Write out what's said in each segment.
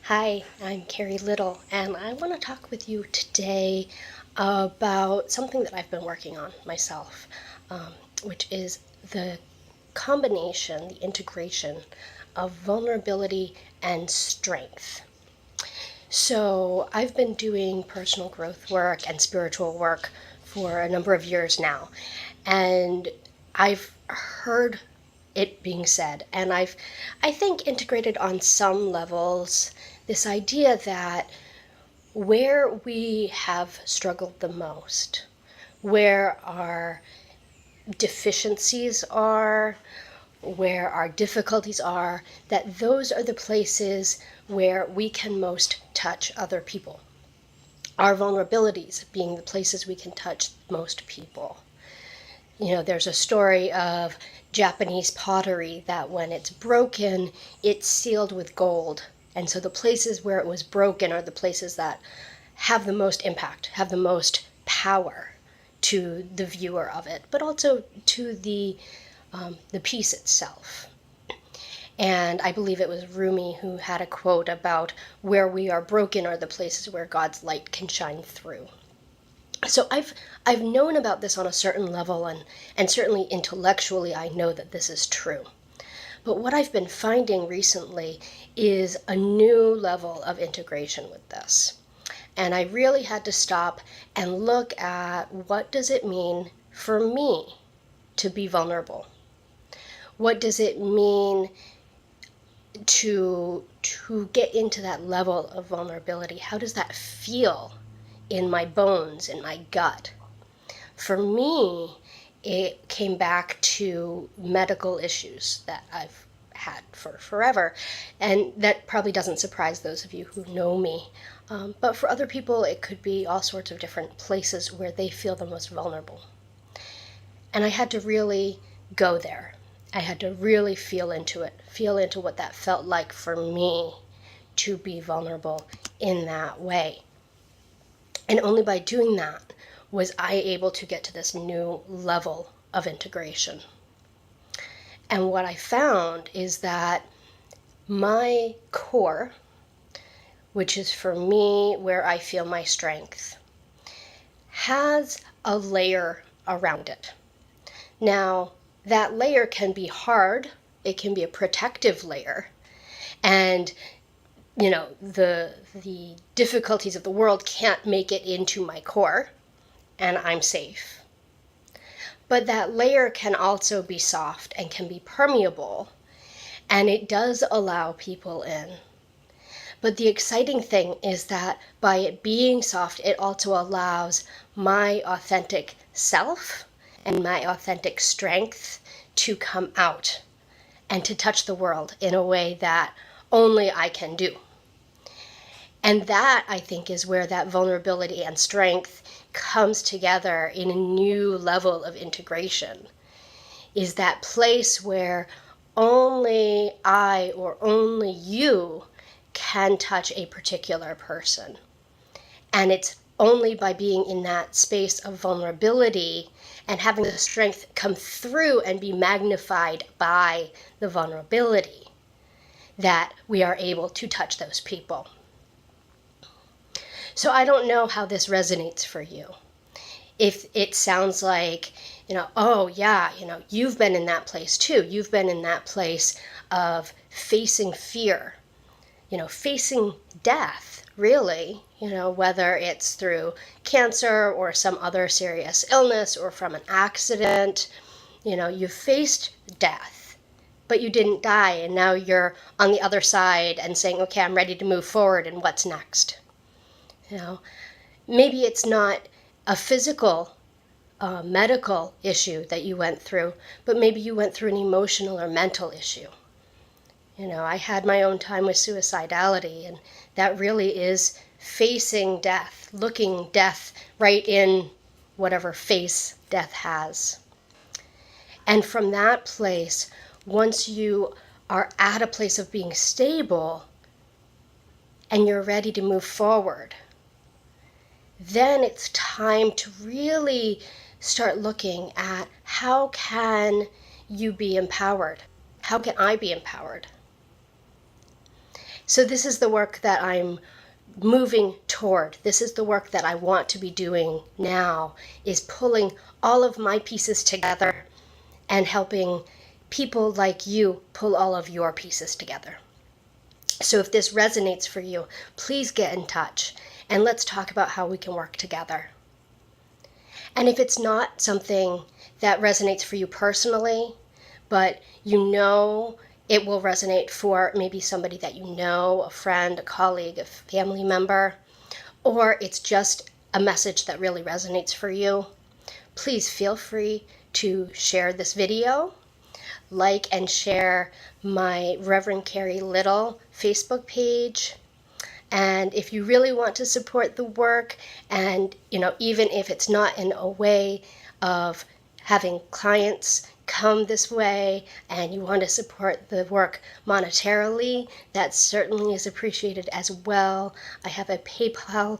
Hi, I'm Carrie Little, and I want to talk with you today about something that I've been working on myself, which is the combination, the integration of vulnerability and strength. So, I've been doing personal growth work and spiritual work for a number of years now, and I've heard it being said, and I think integrated on some levels this idea that where we have struggled the most, where our deficiencies are, where our difficulties are, that those are the places where we can most touch other people. Our vulnerabilities being the places we can touch most people. There's a story of Japanese pottery that when it's broken, it's sealed with gold. And so the places where it was broken are the places that have the most impact, have the most power to the viewer of it, but also to the piece itself. And I believe it was Rumi who had a quote about where we are broken are the places where God's light can shine through. So I've known about this on a certain level, and certainly intellectually I know that this is true. But what I've been finding recently is a new level of integration with this. And I really had to stop and look at what does it mean for me to be vulnerable? What does it mean to get into that level of vulnerability? How does that feel in my bones, in my gut? For me, it came back to medical issues that I've had for forever. And that probably doesn't surprise those of you who know me. But for other people, it could be all sorts of different places where they feel the most vulnerable. And I had to really go there. I had to really feel into it, feel into what that felt like for me to be vulnerable in that way. And only by doing that was I able to get to this new level of integration. And what I found is that my core, which is for me where I feel my strength, has a layer around it. Now, that layer can be hard, it can be a protective layer, and the difficulties of the world can't make it into my core, and I'm safe. But that layer can also be soft and can be permeable, and it does allow people in. But the exciting thing is that by it being soft, it also allows my authentic self and my authentic strength to come out and to touch the world in a way that only I can do. And that, I think, is where that vulnerability and strength comes together in a new level of integration, is that place where only I or only you can touch a particular person. And it's only by being in that space of vulnerability and having the strength come through and be magnified by the vulnerability that we are able to touch those people. So I don't know how this resonates for you. If it sounds like, oh yeah, you've been in that place too. You've been in that place of facing fear, facing death, really, whether it's through cancer or some other serious illness or from an accident, you faced death, but you didn't die, and now you're on the other side and saying, okay, I'm ready to move forward, and what's next? Maybe it's not a physical, medical issue that you went through, but maybe you went through an emotional or mental issue. I had my own time with suicidality, and that really is facing death, looking death right in whatever face death has. And from that place, once you are at a place of being stable and you're ready to move forward, then it's time to really start looking at how can you be empowered? How can I be empowered? So this is the work that I'm moving toward. This is the work that I want to be doing now, is pulling all of my pieces together and helping people like you pull all of your pieces together. So if this resonates for you, please get in touch and let's talk about how we can work together. And if it's not something that resonates for you personally, but you know it will resonate for maybe somebody that you know, a friend, a colleague, a family member, or it's just a message that really resonates for you, please feel free to share this video, like and share my Reverend Carrieadell Facebook page. And if you really want to support the work, and even if it's not in a way of having clients come this way and you want to support the work monetarily, that certainly is appreciated as well. I have a paypal.me/CA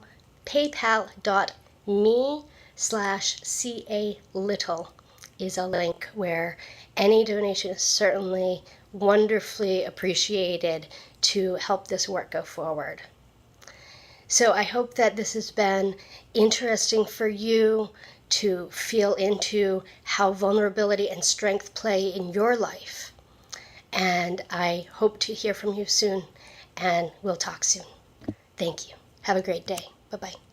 is a link where any donation is certainly wonderfully appreciated to help this work go forward. So I hope that this has been interesting for you to feel into how vulnerability and strength play in your life. And I hope to hear from you soon, and we'll talk soon. Thank you. Have a great day. Bye-bye.